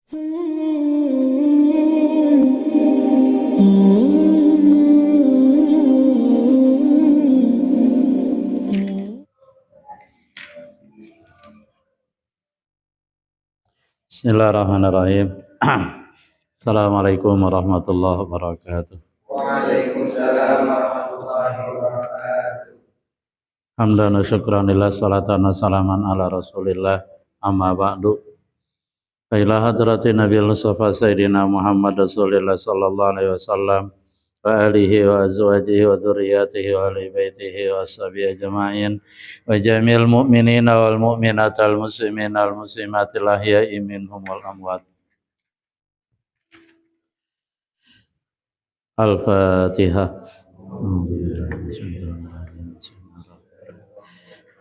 Bismillahirrahmanirrahim. Assalamualaikum warahmatullahi wabarakatuh. Waalaikumsalam warahmatullahi wabarakatuh. Hamdan wa syukran lillah, salatan wa salaman ala rasulillah, amma ba'du. Fa ila hadratin Nabiul Mustafa Sayyidina Muhammad Rasulillah sallallahu alaihi wasallam wa alihi wa azwajihi wa dzurriyyatihi wa ahli baitihi wa ashabihi ajma'in wa jami'il mu'minina wal mu'minati wal muslimina wal muslimati ahya'i minhum wal amwat. Al-Fatihah.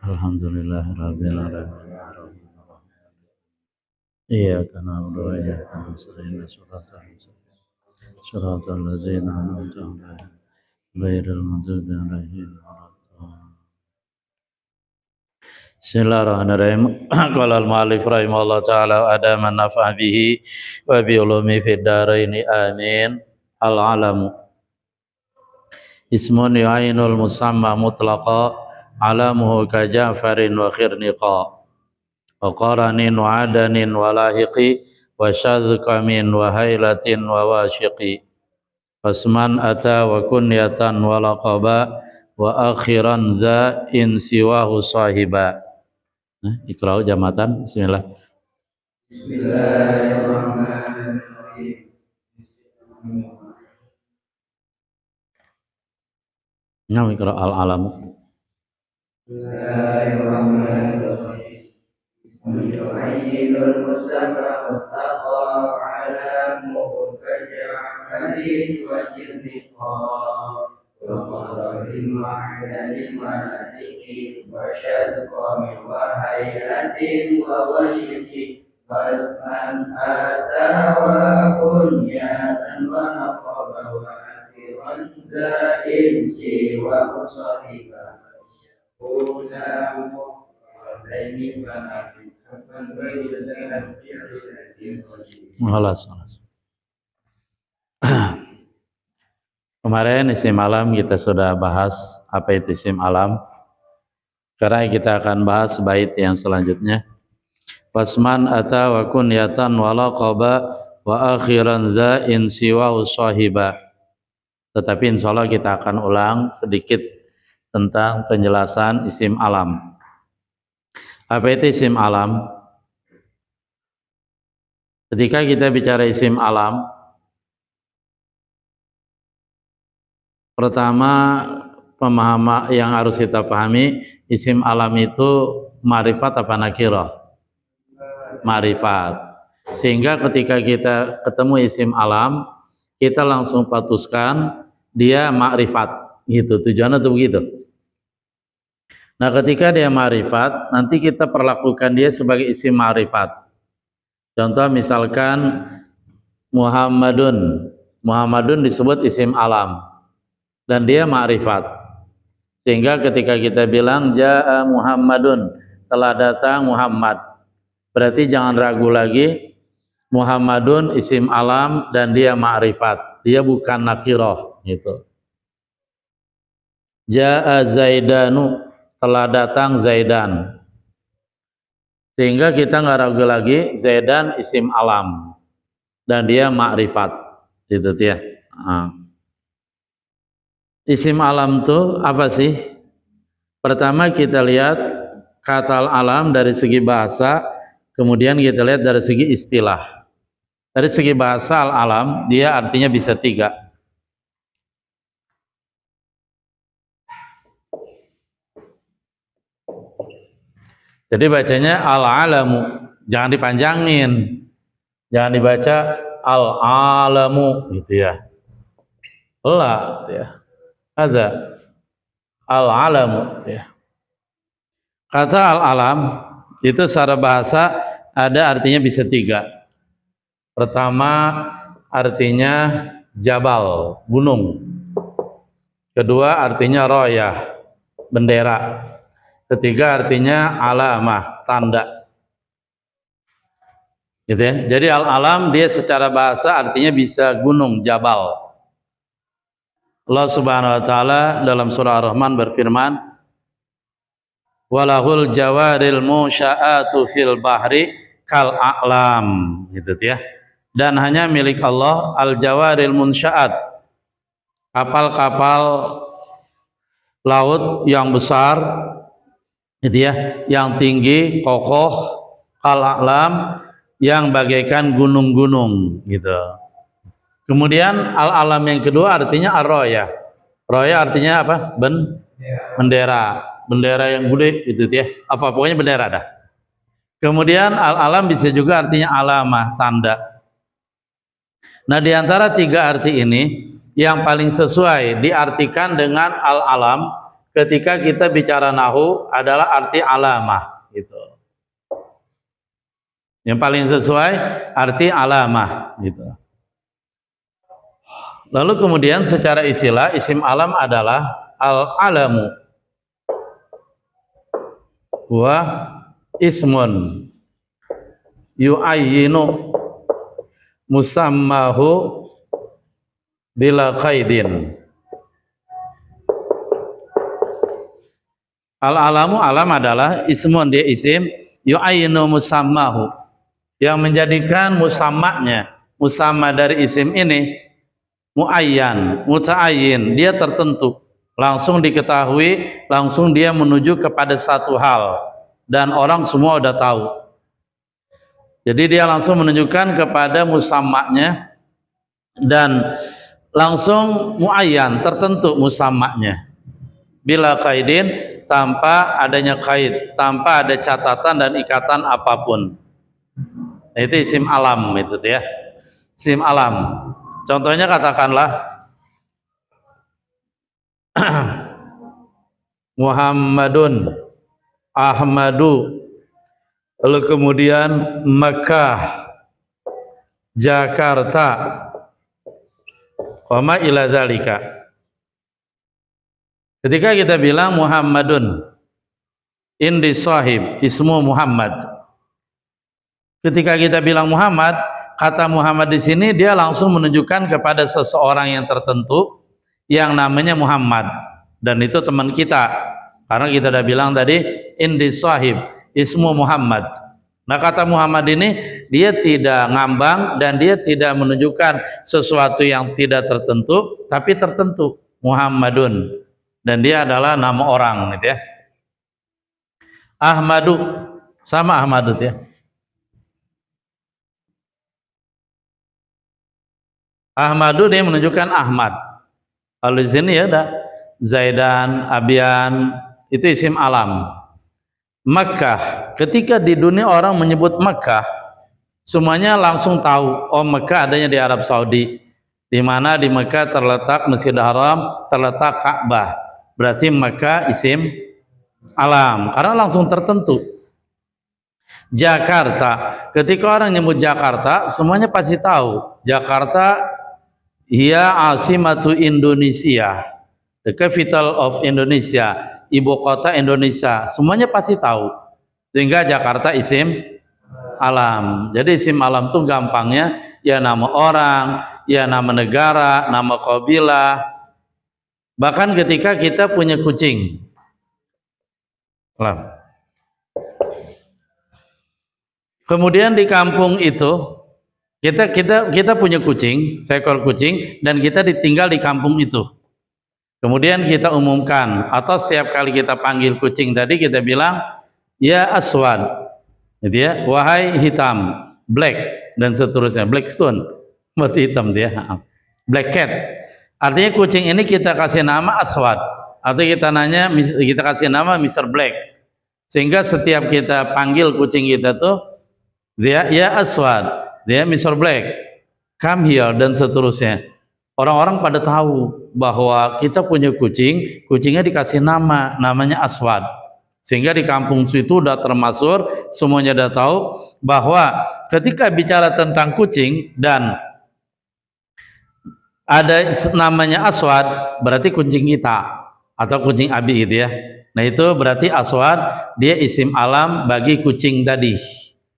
Alhamdulillahirabbil alamin. Iyyaka na'budu wa iyyaka nasta'in. Shiratal ladzina an'amta 'alaihim ghairil maghdubi 'alaihim waladdallin. Bismillahirrahmanirrahim. Qala al-mu'allif rahimahullah ta'ala adaman nafa'a bihi wa bi ulumi fid dharain amin. Al-alamu ismun yu'ainul musamma mutlaqa alamuhu ka Ja'farin wa khirniqa wa qaranin wa adanin wa lahiqi wa syadhqamin wa hailatin wa washiqi fasman ata wa kunyatan wa laqaba wa akhiran za in siwahu sahiba. Iqra'u jamatan. Bismillah. Bismillahirrahmanirrahim. Nam iqra' al-alamu. Bismillahirrahmanirrahim. Yu'ayyinul musamma mutlaqa alamuhu ka Ja'farin wa khirniqa wa qaranin wa adanin wa lahiqi wa syadqamin wa hailatin wa washiqi wasman ata wa kunyatan wa naqaba wa akhiran da'in siwa sahiba ula mu'alaimi fa'afi hakan bayilan fi'atin Halas. Kemarin isim alam kita sudah bahas apa itu isim alam. Sekarang kita akan bahas bait yang selanjutnya. Wasman ata wa kunyatan wa laqaba wa akhiran za in siwahu sahiba. Tetapi insyaallah kita akan ulang sedikit tentang penjelasan isim alam. Apa itu isim alam? Ketika kita bicara isim alam, pertama pemahaman yang harus kita pahami, isim alam itu ma'rifat apa nakirah? Ma'rifat. Sehingga ketika kita ketemu isim alam, kita langsung patuskan dia ma'rifat. Gitu, tujuannya tuh begitu. Nah, ketika dia ma'rifat, nanti kita perlakukan dia sebagai isim ma'rifat. Contoh misalkan Muhammadun. Muhammadun disebut isim alam dan dia ma'rifat. Sehingga ketika kita bilang ja'a Muhammadun, telah datang Muhammad. Berarti jangan ragu lagi, Muhammadun isim alam dan dia ma'rifat. Dia bukan nakirah gitu. Ja'a Zaidanu, telah datang Zaidan. Sehingga kita nggak ragu lagi, Zaidan isim alam dan dia ma'rifat. Gitu ya. Isim alam itu apa sih? Pertama kita lihat kata alam dari segi bahasa, kemudian kita lihat dari segi istilah. Dari segi bahasa al-alam, dia artinya bisa tiga. Jadi bacanya al-alamu, jangan dipanjangin. Jangan dibaca al-alamu gitu ya. La gitu ya. Ada al-alamu ya. Kata al-alam itu secara bahasa ada artinya bisa tiga. Pertama artinya jabal, gunung. Kedua artinya royah, bendera. Ketiga artinya alamah, tanda. Gitu ya. Jadi al-alam dia secara bahasa artinya bisa gunung, jabal. Allah Subhanahu wa taala dalam surah Ar-Rahman berfirman, walahul jawaril musya'atu fil bahri kal a'lam, gitu ya. Dan hanya milik Allah al jawaril munsya'at, kapal-kapal laut yang besar, gitu ya, yang tinggi, kokoh, kal a'lam, yang bagaikan gunung-gunung, gitu. Kemudian al-alam yang kedua artinya ar-raya. Raya artinya apa? Bendera. Bendera yang gede gitu ya. Apa pokoknya bendera dah. Kemudian al-alam bisa juga artinya alamah, tanda. Nah, di antara tiga arti ini yang paling sesuai diartikan dengan al-alam ketika kita bicara nahu adalah arti alamah gitu. Yang paling sesuai arti alamah gitu. Lalu kemudian secara istilah isim alam adalah al-alamu wa ismun yu'ayyinu musammahu bila qaidin. Al-alamu, alam adalah ismun, dia isim, yu'ayyinu musammahu, yang menjadikan musammaknya, musamma dari isim ini muayyan, muta'ayyin, dia tertentu, langsung diketahui, langsung dia menuju kepada satu hal dan orang semua udah tahu. Jadi dia langsung menunjukkan kepada musammaknya dan langsung muayyan, tertentu musammaknya. Bila qaidin, tanpa adanya qaid, tanpa ada catatan dan ikatan apapun. Nah, itu isim alam itu ya. Isim alam. Contohnya katakanlah Muhammadun, Ahmadu, lalu kemudian Makkah, Jakarta, wa ma ila dzalika. Ketika kita bilang Muhammadun, indi sahib, ismu Muhammad. Ketika kita bilang Muhammad, kata Muhammad di sini dia langsung menunjukkan kepada seseorang yang tertentu yang namanya Muhammad, dan itu teman kita. Karena kita sudah bilang tadi indi sahib, ismu Muhammad. Nah, kata Muhammad ini dia tidak ngambang dan dia tidak menunjukkan sesuatu yang tidak tertentu, tapi tertentu, Muhammadun, dan dia adalah nama orang gitu ya. Ahmadu, sama Ahmadu ya. Ahmadu dia menunjukkan Ahmad. Kalau di sini ya ada Zaidan, Abian, itu isim alam. Makkah, ketika di dunia orang menyebut Makkah, semuanya langsung tahu, oh Makkah adanya di Arab Saudi. Di mana di Makkah terletak Masjidil Haram, terletak Ka'bah. Berarti Makkah isim alam, karena langsung tertentu. Jakarta, ketika orang nyebut Jakarta, semuanya pasti tahu. Jakarta ia asimatu Indonesia, the capital of Indonesia, ibu kota Indonesia, semuanya pasti tahu. Sehingga Jakarta isim alam. Jadi isim alam itu gampangnya ya nama orang, ya nama negara, nama kabilah. Bahkan ketika kita punya kucing, kemudian di kampung itu kita punya kucing, seekor kucing, dan kita ditinggal di kampung itu. Kemudian kita umumkan, atau setiap kali kita panggil kucing tadi kita bilang ya aswad, gitu ya, wahai hitam, black, dan seterusnya, black stone, berarti hitam dia, black cat. Artinya kucing ini kita kasih nama aswad, atau kita kasih nama Mr. Black, sehingga setiap kita panggil kucing kita tuh dia ya aswad, dia Mr. Black, come here, dan seterusnya. Orang-orang pada tahu bahwa kita punya kucing, kucingnya dikasih namanya Aswad. Sehingga di kampung itu sudah termasuk, semuanya sudah tahu bahwa ketika bicara tentang kucing dan ada namanya Aswad, berarti kucing kita atau kucing Abi gitu ya. Nah, itu berarti Aswad dia isim alam bagi kucing tadi.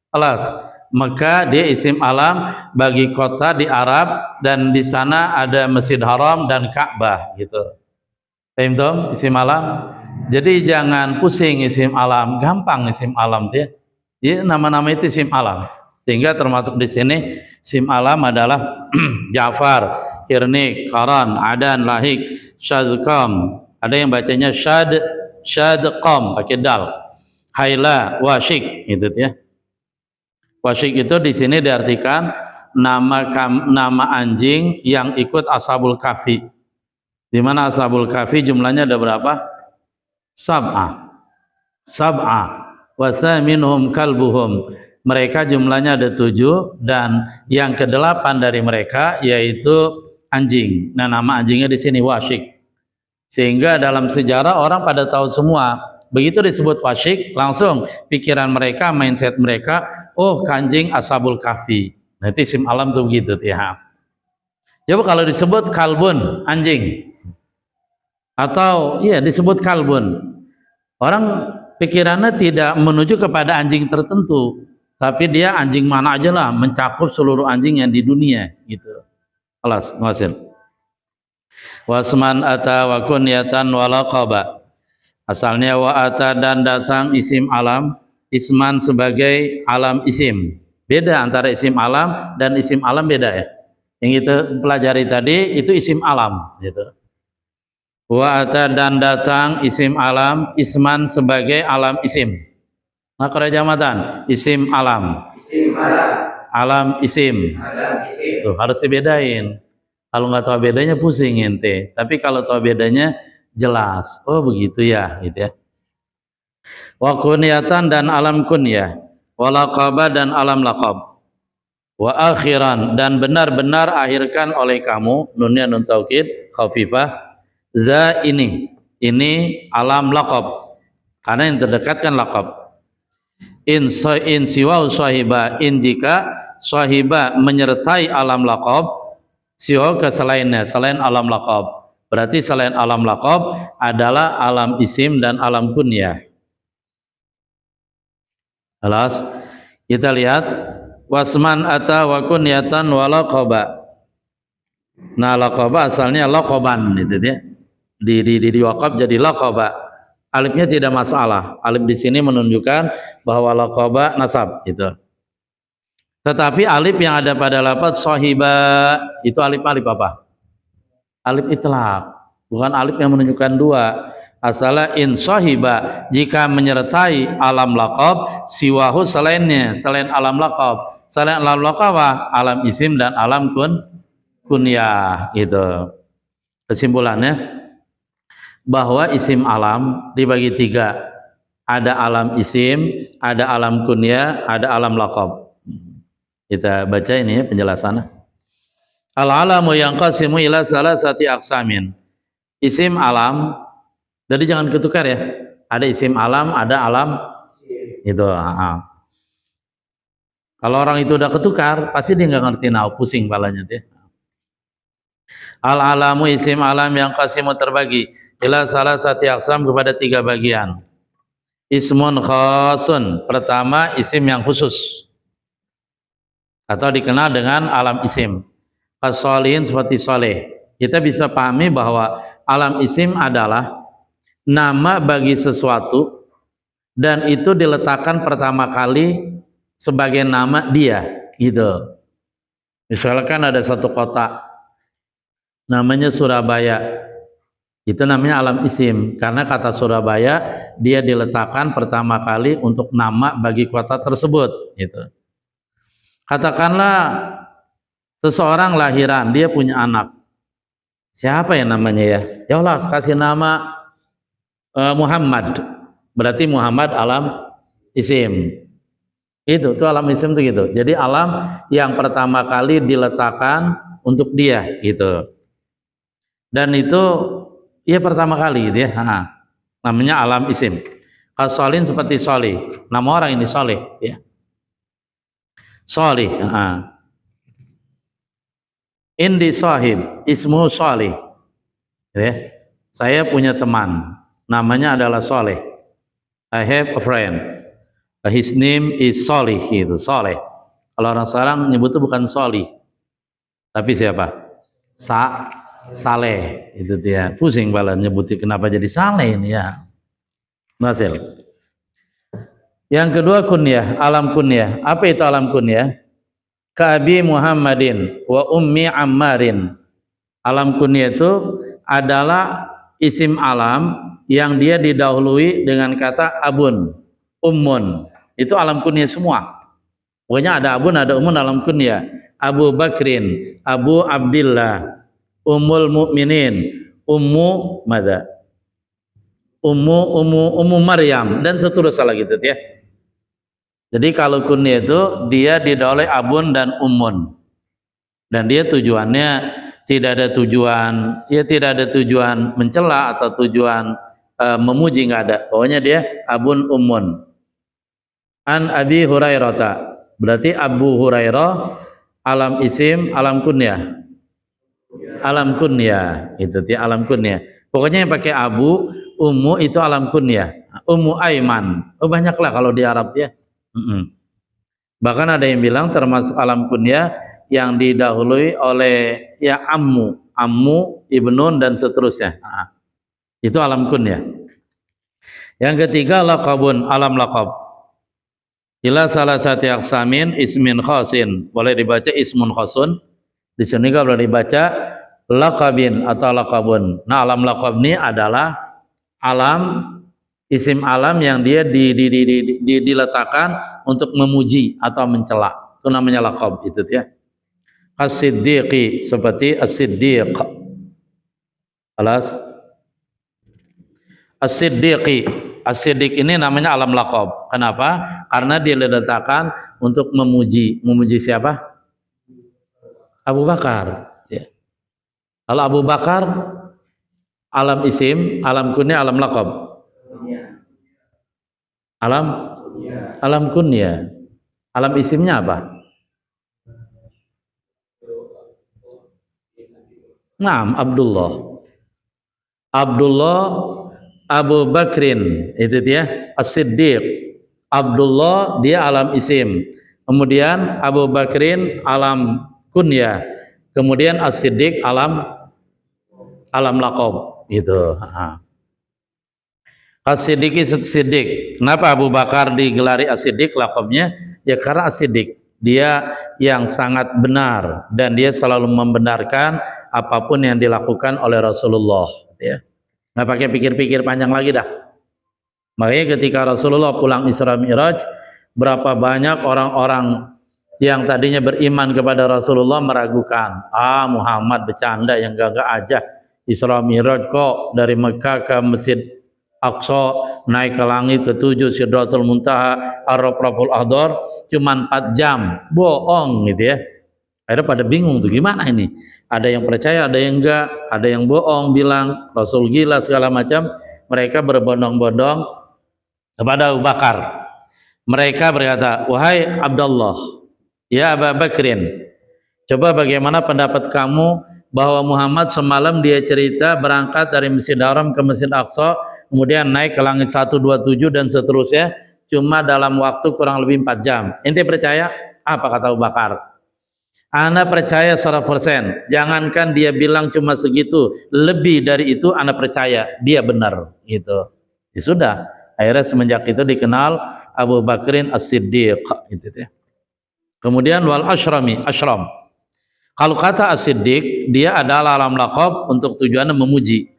Alas. Mekah dia isim alam bagi kota di Arab, dan di sana ada Masjid Haram dan Ka'bah gitu. Paham tom? Isim alam. Jadi jangan pusing isim alam, gampang isim alam dia. Ya, nama-nama itu isim alam. Sehingga termasuk di sini isim alam adalah Ja'far, Irnik, Qaran, Adan, Lahik, Syadqam. Ada yang bacanya Syadqam pakai dal. Haila, Wasyik gitu ya. Wasyik itu di sini diartikan nama anjing yang ikut Ashabul Kahfi. Di mana Ashabul Kahfi jumlahnya ada berapa? Sab'ah wa thaminhum kalbuhum. Mereka jumlahnya ada 7 dan yang ke-8 dari mereka yaitu anjing. Nah, nama anjingnya di sini Wasyik. Sehingga dalam sejarah orang pada tahu semua. Begitu disebut Wasyik, langsung pikiran mereka, mindset mereka, oh kanjing Ashabul Kahfi. Nah, itu isim alam tuh begitu ya. Coba kalau disebut kalbun, anjing, atau iya disebut kalbun, orang pikirannya tidak menuju kepada anjing tertentu, tapi dia anjing mana aja lah, mencakup seluruh anjing yang di dunia gitu. Alas, wasil. Wasman ata wa kunyatan wa laqaba. Asalnya wa ata dan datang isim alam, isman sebagai alam isim. Beda antara isim alam dan isim alam, beda ya. Yang kita pelajari tadi itu isim alam gitu. Wa ata dan datang isim alam, isman sebagai alam isim. Makhraj jamatan isim alam. Isim alam. Alam isim. Alam isim. Tuh harus dibedain. Kalau nggak tahu bedanya pusing ente. Tapi kalau tahu bedanya jelas. Oh begitu ya, gitu ya. Wa kunyatan dan alam kunyah, wa laqaba dan alam laqab. Wa akhiran dan benar-benar akhirkan oleh kamu, nunnya nun taukid khafifah, za ini alam laqab. Karena yang terdekat kan laqab. In siwa sahiba, in jika sahiba menyertai alam laqab, siwa ke selainnya, selain alam laqab. Berarti selain alam laqab adalah alam isim dan alam kunyah. Alas, kita lihat wasman ata wa kunyatan wa laqaba. Nah, laqaba asalnya laqaban itu dia. Di waqaf jadi laqaba. Alifnya tidak masalah. Alif di sini menunjukkan bahwa laqaba nasab gitu. Tetapi alif yang ada pada lafaz sahiba itu alif apa? Alif itlaq, bukan alif yang menunjukkan dua. Asalnya in sahiba jika menyertai alam laqab, siwahu selainnya, selain alam laqab. Selain alam laqab alam isim dan alam kunyah gitu. Kesimpulannya bahwa isim alam dibagi 3. Ada alam isim, ada alam kunyah, ada alam laqab. Kita baca ini ya penjelasannya. Al-alamu yanqasimu ila salasati aqsamin. Isim alam, jadi jangan ketukar ya. Ada isim alam, ada alam itu. Kalau orang itu udah ketukar, pasti dia nggak ngerti pusing palanya dia. Al-alamu isim alam yang qasimu terbagi ila salasati aqsam kepada 3 bagian. Ismun khasun, pertama isim yang khusus atau dikenal dengan alam isim. As-solihin seperti soleh. Kita bisa pahami bahwa alam isim adalah nama bagi sesuatu dan itu diletakkan pertama kali sebagai nama dia gitu. Misalkan ada satu kota namanya Surabaya, itu namanya alam isim karena kata Surabaya dia diletakkan pertama kali untuk nama bagi kota tersebut gitu. Katakanlah seseorang lahiran, dia punya anak, siapa ya namanya ya? Ya Allah, kasih nama Muhammad, berarti Muhammad alam isim. Itu tuh alam isim tuh gitu. Jadi alam yang pertama kali diletakkan untuk dia gitu. Dan itu ya pertama kali gitu ya. Namanya alam isim. Kasolin seperti solih. Nama orang ini solih ya. Solih. Indi sahib, ismu solih. Ya. Saya punya teman, namanya adalah Soleh. I have a friend. His name is Solih, itu Soleh. Kalau orang sekarang nyebut itu bukan solih, tapi siapa? Saleh. Itu dia. Pusing bala nyebutin kenapa jadi saleh ini ya. Masil. Yang kedua kunyah, alam kunyah. Apa itu alam kunyah? Ka'abi Muhammadin wa ummi Ammarin. Alam kunyah itu adalah isim alam yang dia didahului dengan kata abun, ummun. Itu alam kunyah semua. Pokoknya ada abun, ada ummun, alam kunyah. Abu Bakrin, Abu Abdillah, Ummul Mukminin, Ummu Mada, Ummu Maryam, dan seterusnya gitu ya. Jadi kalau kunyah itu dia didahului abun dan ummun. Dan dia tujuannya tidak ada tujuan, ya tidak ada tujuan mencela atau tujuan memuji, nggak ada. Pokoknya dia abun ummun. An Abi Hurairah, berarti Abu Hurairah alam isim, alam kunyah. Alam kunyah itu dia, alam kunyah. Pokoknya yang pakai abu, ummu itu alam kunyah. Ummu Aiman. Oh banyaklah kalau di Arab ya. Bahkan ada yang bilang termasuk alam kunyah yang didahului oleh ya ammu, ibnun dan seterusnya. Itu alam kunyah. Yang ketiga laqabun, alam laqab. Ila salah satu aksamin ismin khasin. Boleh dibaca ismun khasun. Di sini kalau dibaca laqabin atau laqabun. Nah, alam laqab ini adalah alam isim alam yang dia diletakkan untuk memuji atau mencela. Itu namanya laqab itu ya. As-Siddiqi, seperti As-Siddiq. Alas As-Siddiqi. As-Siddiq ini namanya alam laqab. Kenapa? Karena dia diletakkan untuk memuji. Memuji siapa? Abu Bakar. Ya. Kalau Abu Bakar alam isim, alam kunyah, alam laqab. Alam kunyah. Alam isimnya apa? Naam, Abdullah. Abdullah Abu Bakrin, itu dia As-Siddiq. Abdullah dia alam isim. Kemudian Abu Bakrin alam kunyah. Kemudian As-Siddiq alam laqab gitu. As-Siddiq. Kenapa Abu Bakar digelari As-Siddiq laqabnya? Ya karena As-Siddiq dia yang sangat benar dan dia selalu membenarkan apapun yang dilakukan oleh Rasulullah ya. Nggak pakai pikir-pikir panjang lagi dah. Makanya ketika Rasulullah pulang Isra Mi'raj, berapa banyak orang-orang yang tadinya beriman kepada Rasulullah meragukan, Muhammad bercanda yang gagah aja, Isra Mi'raj kok dari Mekah ke Masjid Aqsa, naik ke langit ke-7 Sidratul Muntaha, Ar-Rafraful Ahdar cuma 4 jam, bohong gitu ya. Akhirnya pada bingung tuh gimana ini, ada yang percaya, ada yang enggak, ada yang bohong bilang Rasul gila segala macam. Mereka berbondong-bondong kepada Abu Bakar. Mereka berkata, wahai Abdullah, ya Abu Bakrin, coba bagaimana pendapat kamu bahwa Muhammad semalam dia cerita berangkat dari Masjid Haram ke Masjid Aqsa, kemudian naik ke langit 127 dan seterusnya cuma dalam waktu kurang lebih 4 jam. Ente percaya? Apa kata Abu Bakar? Ana percaya 100%. Jangankan dia bilang cuma segitu, lebih dari itu ana percaya dia benar gitu. Ya sudah, akhirnya semenjak itu dikenal Abu Bakrin As-Siddiq gitu ya. Kemudian wal ashrami, ashram. Kalau kata As-Siddiq, dia adalah alam laqab untuk tujuannya memuji.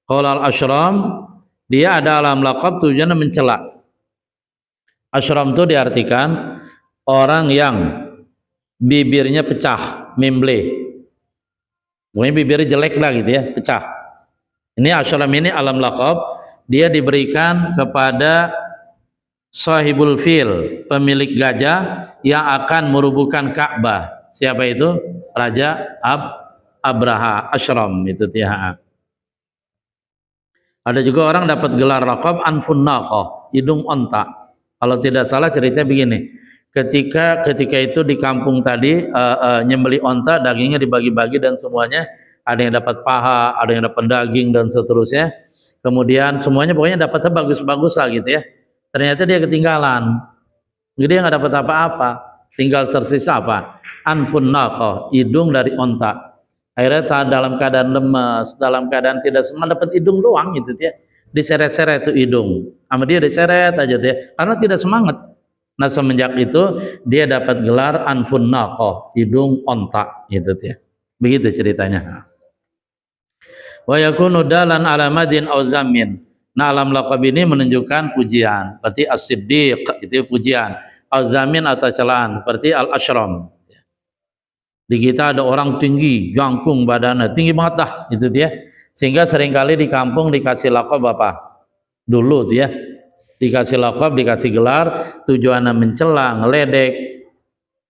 Kalau al-ashram, dia ada alam laqab tujuannya mencela. Ashram itu diartikan orang yang bibirnya pecah, memble. Pokoknya bibirnya jelek lah gitu ya, pecah. Ini ashram ini alam laqab, dia diberikan kepada sahibul fil, pemilik gajah yang akan merubuhkan Ka'bah. Siapa itu? Raja Abraha, ashram itu dia. Ada juga orang dapat gelar laqab anfun naqah, hidung onta. Kalau tidak salah ceritanya begini. Ketika itu di kampung tadi nyembeli onta, dagingnya dibagi-bagi dan semuanya ada yang dapat paha, ada yang dapat daging dan seterusnya. Kemudian semuanya pokoknya dapatnya bagus-bagus lah gitu ya. Ternyata dia ketinggalan, jadi dia nggak dapat apa-apa. tinggal tersisa apa? Anfun naqah, hidung dari onta. Akhirnya dalam keadaan lemes, dalam keadaan tidak semangat, dapat hidung doang gitu ya. Diseret-seret itu hidung. Sama dia diseret aja tuh ya, karena tidak semangat. Nah, semenjak itu dia dapat gelar anfun naqah, hidung onta gitu ya. Begitu ceritanya. Wa yakunu dalan ala madin aw zammin. Nah, alam laqab ini menunjukkan pujian, berarti as-siddiq itu pujian, al-zamin atau celaan, berarti al-ashram. Di kita ada orang tinggi, jangkung badannya, tinggi banget dah, itu dia. Sehingga seringkali di kampung dikasih laqab apa? Dulu tuh ya. Dikasih laqab, dikasih gelar, tujuannya mencela, ngeledek.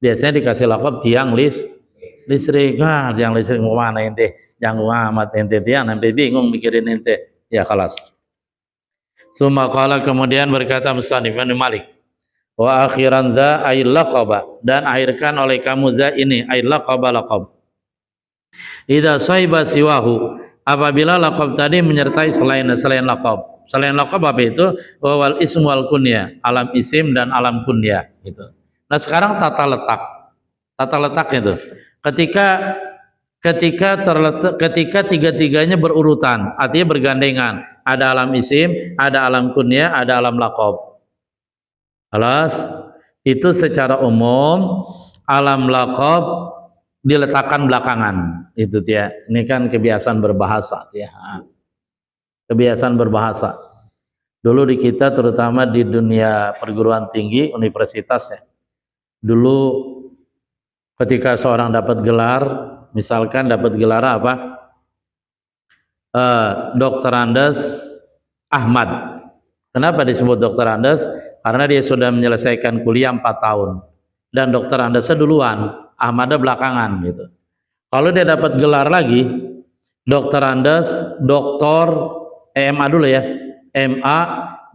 Biasanya dikasih laqab tiang listrik. Nah, tiang listrik mau mana ente? Jangan amat ente tiang, nanti bingung mikirin ente. Ya, kelas. Summa qala, kemudian berkata Musannif bin Malik, wa akhiran dza ay laqaba, dan akhirkan oleh kamu dza ini ay laqaba laqab. Idza saiba siwahu, apabila laqab tadi menyertai selain laqab. Selain laqab apa itu? Wal ism wal kunya, alam isim dan alam kunya gitu. Nah, sekarang tata letak. Tata letaknya itu. Ketika tiga-tiganya berurutan, artinya bergandengan, ada alam isim, ada alam kunya, ada alam laqab. Alas, itu secara umum alam laqab diletakkan belakangan, itu ya. Ini kan kebiasaan berbahasa ya. Kebiasaan berbahasa. Dulu di kita, terutama di dunia perguruan tinggi, universitas ya. Dulu ketika seorang dapat gelar, misalkan dapat gelar apa? Dr. Andes Ahmad. Kenapa disebut Dr. Andes? Karena dia sudah menyelesaikan kuliah 4 tahun. Dan Dr. Andesnya duluan, Ahmadnya belakangan gitu. Kalau dia dapat gelar lagi, Dr. Andes, doktor, MA dulu ya, MA,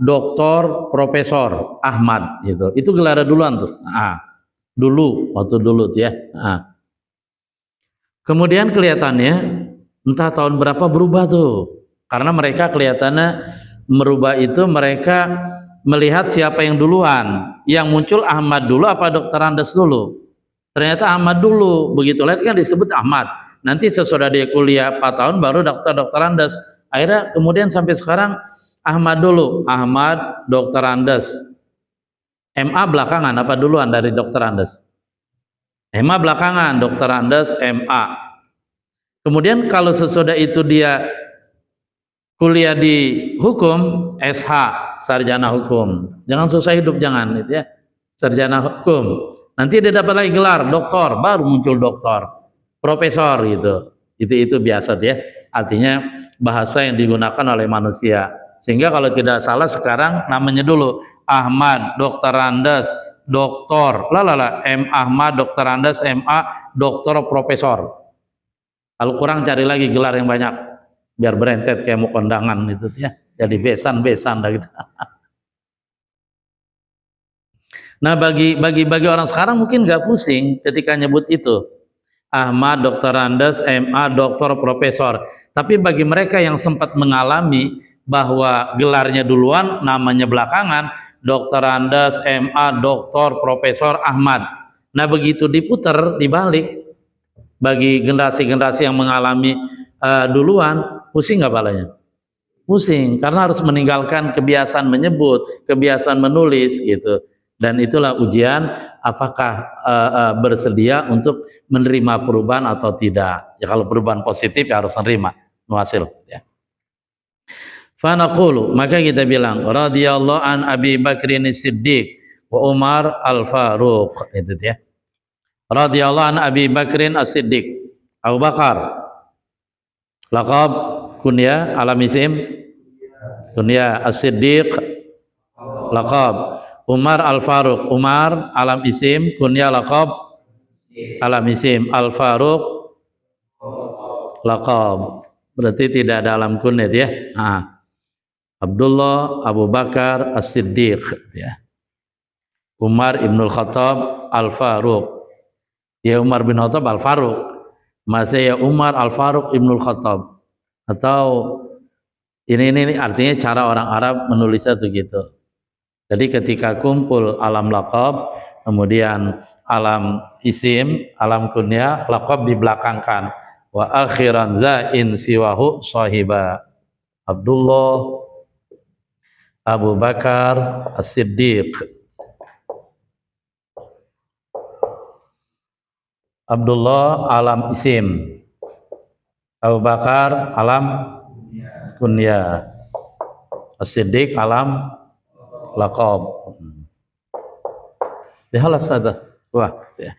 doktor, profesor, Ahmad gitu. Itu gelarnya duluan tuh. Dulu, waktu dulu tuh ya. Kemudian kelihatannya entah tahun berapa berubah tuh, karena mereka kelihatannya merubah itu, mereka melihat siapa yang duluan, yang muncul Ahmad dulu apa Dr. Andes dulu. Ternyata Ahmad dulu, begitu lihat kan disebut Ahmad. Nanti sesudah dia kuliah 4 tahun baru Dr. Andes. Akhirnya kemudian sampai sekarang Ahmad dulu, Ahmad, Dr. Andes. MA belakangan apa duluan dari Dr. Andes? MA belakangan, Dr. Andes MA. Kemudian kalau sesudah itu dia kuliah di hukum, SH, sarjana hukum. Jangan susah hidup, jangan gitu ya. Sarjana hukum. Nanti dia dapat lagi gelar doktor, baru muncul doktor, profesor gitu. Itu biasa ya. Artinya bahasa yang digunakan oleh manusia. Sehingga kalau tidak salah sekarang namanya dulu Ahmad, Dr. Andes, doktor. M Ahmad, Dr. Andes, MA, doktor, profesor. Kalau kurang cari lagi gelar yang banyak, biar berentet kayak mau kondangan itu ya. Jadi besan dah gitu. Nah, bagi orang sekarang mungkin nggak pusing ketika nyebut itu. Ahmad, Dr. Andes, MA, doktor, profesor. Tapi bagi mereka yang sempat mengalami bahwa gelarnya duluan, namanya belakangan, Dr. Andes, MA, doktor, profesor, Ahmad. Nah, begitu diputer, dibalik, bagi generasi-generasi yang mengalami duluan, pusing nggak palanya? Pusing, karena harus meninggalkan kebiasaan menyebut, kebiasaan menulis gitu. Dan itulah ujian, apakah bersedia untuk menerima perubahan atau tidak. Ya, kalau perubahan positif ya harus menerima, nuasil ya. Fanaqulu, maka kita bilang radhiyallahu an Abi Bakrin Siddiq wa Umar Al-Faruq, itu ya. Radhiyallahu an Abi Bakrin As-Siddiq, Abu Bakar. Laqab kunya, alam isim kunya, As-Siddiq laqab. Umar Al-Faruq, Umar alam isim, kunya laqab alam isim, Al-Faruq laqab. Berarti tidak ada alam kunyah ya. Abdullah Abu Bakar As-Siddiq ya. Umar Ibnul Khattab Al-Faruq. Ya Umar bin Khattab Al-Faruq. Masih ya Umar Al-Faruq Ibnul Khattab. Atau ini artinya cara orang Arab menulisnya tuh gitu. Jadi ketika kumpul alam laqab, kemudian alam isim, alam kunyah, laqab dibelakangkan. Wa akhiran za in siwahu sahiba. Abdullah, Abu Bakar, As-Siddiq. Abdullah alam isim, Abu Bakar alam kunyah, As-Siddiq alam laqab. Halas ada. Wah, ya.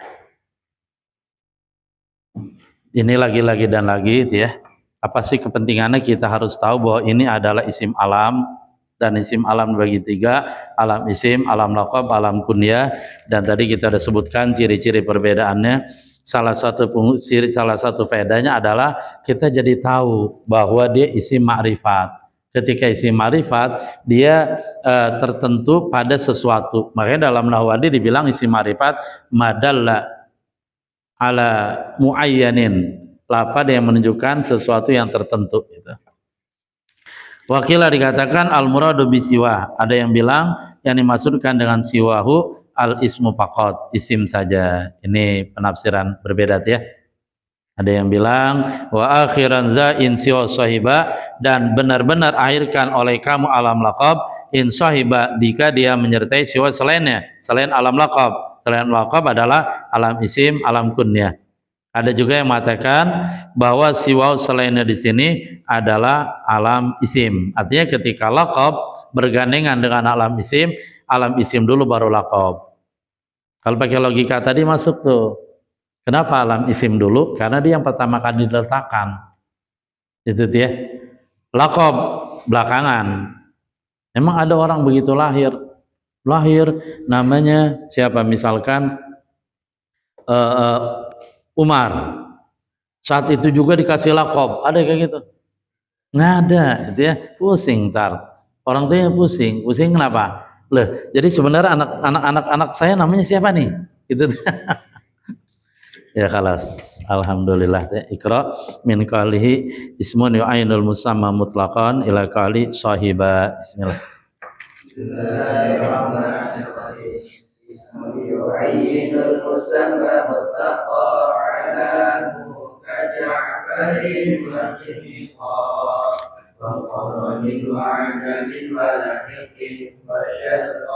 Ini lagi-lagi dan lagi itu ya. Apa sih kepentingannya kita harus tahu bahwa ini adalah isim alam, dan isim alam bagi tiga, alam isim, alam laqab, alam kunyah, dan tadi kita sudah sebutkan ciri-ciri perbedaannya. Salah satu faedahnya adalah kita jadi tahu bahwa dia isim ma'rifat. Ketika isim ma'rifat dia tertentu pada sesuatu. Makanya dalam Nahwadi dibilang isim ma'rifat madalla ala muayyanin, lafaz yang menunjukkan sesuatu yang tertentu gitu. Wakilah dikatakan al muradu bisiwah. Ada yang bilang yang dimaksudkan dengan siwahu al ismu faqat, isim saja. Ini penafsiran berbeda ya. Ada yang bilang wa akhiran za in siwa sahiba, dan benar-benar akhirkan oleh kamu alam laqab in sahiba, jika dia menyertai siwa selainnya, selain alam laqab. Selain laqab adalah alam isim, alam kunyah. Ada juga yang mengatakan bahwa siwaw selainnya di sini adalah alam isim. Artinya ketika laqab bergandengan dengan alam isim dulu baru laqab. Kalau pakai logika tadi masuk tuh. Kenapa alam isim dulu? Karena dia yang pertama kali diletakkan. Itu dia. Laqab belakangan. Emang ada orang begitu lahir namanya siapa? Misalkan Umar, saat itu juga dikasih laqab, ada kayak gitu? Nggak ada, gitu ya. Pusing ntar, orang tuanya pusing kenapa? Loh, jadi sebenarnya anak saya namanya siapa nih? Itu ya kalas. Alhamdulillah. Iqra min qalihi ismun yu'ainul musamma mutlaqan ila qali sahiba. Bismillah. Bismillahirrahmanirrahim. يعين المسمى مطلقا على كجعفر وجهقا وقرن وعجل ولحق وشذق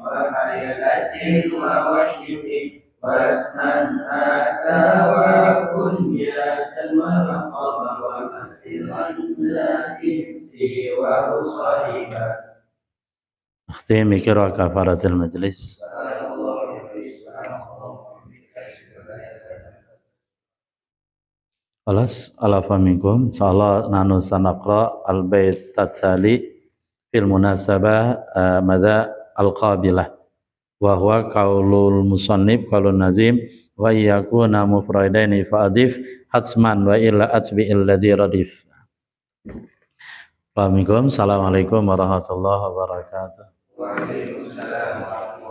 وحيلة ووشق واسما آتى وكنية ولقب وكثيرا زائد سواه صاحبا. اختمي قراءة كفارة المجلس. Alas ala famikum insyaallah nanu sanaqra al bait tatsali fil munasabah madza al qabilah wa huwa qaulul musannif qaulun nazim wa yakuna mufradaini fa adif hatsman wa illa atbi'il ladzi radif. Assalamualaikum warahmatullahi wabarakatuh. Waalaikumsalam.